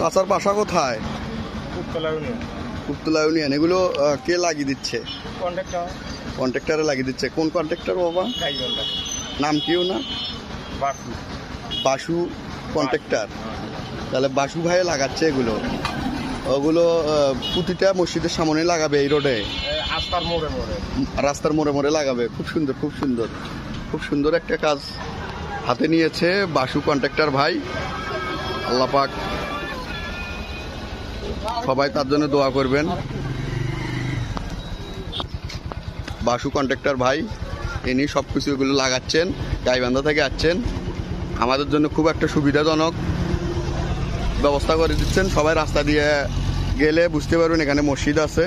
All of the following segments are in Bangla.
চাচার বাসা কোথায়? কুপতলা ইউনিয়ন। এগুলো কে লাগিয়ে দিচ্ছে? কন্ট্রাক্টরে লাগিয়ে দিচ্ছে। কোন কন্ট্রাক্টর বাবা? নাম কিও না? বাসু কন্ট্রাক্টর। তাহলে বাসু ভাই লাগাচ্ছে এগুলো। ওগুলো প্রতিটা মসজিদের সামনে লাগাবে, এই রোডে রাস্তার মোড়ে মোড়ে লাগাবে। খুব সুন্দর, খুব সুন্দর, খুব সুন্দর একটা কাজ হাতে নিয়েছে বাসু কন্ট্রাক্টর ভাই। আল্লাহ পাক সবাই তার জন্য দোয়া করবেন। বাসু কন্ট্রাক্টর ভাই ইনি সব কিছু এগুলো লাগাচ্ছেন, গাইবান্ধা থেকে আসছেন, আমাদের জন্য খুব একটা সুবিধাজনক ব্যবস্থা করে দিচ্ছেন। সবাই রাস্তা দিয়ে গেলে বুঝতে পারবেন এখানে মসজিদ আছে।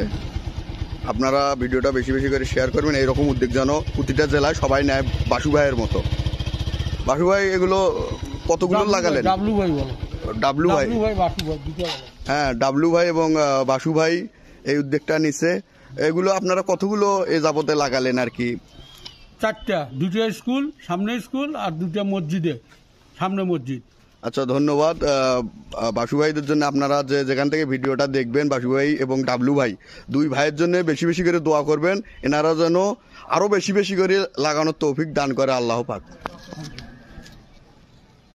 আপনারা ভিডিওটা বেশি বেশি করে শেয়ার করবেন। এইরকম উদ্যোগ যেন প্রতিটা জেলায় সবাই নেয় বাসু ভাইয়ের মতো। বাসু ভাই এগুলো কতগুলো লাগালেন? ডাবলু ভাই, হ্যাঁ ডাবলু ভাই এবং বাসু ভাই এই উদ্যোগটা নিছে। এগুলো আপনারা কতগুলো এ যাবতে লাগালেন আর কি? 4টা, 2টা স্কুল, সামনে স্কুল আর 2টা মসজিদে, সামনে মসজিদ। আচ্ছা, ধন্যবাদ বাসু ভাইদের জন্য। আপনারা যেখান থেকে ভিডিওটা দেখবেন, বাসু ভাই এবং ডাবলু ভাই দুই ভাইয়ের জন্য বেশি বেশি করে দোয়া করবেন, এনারা যেন আরো বেশি বেশি করে লাগানোর তৌফিক দান করে আল্লাহ পাক।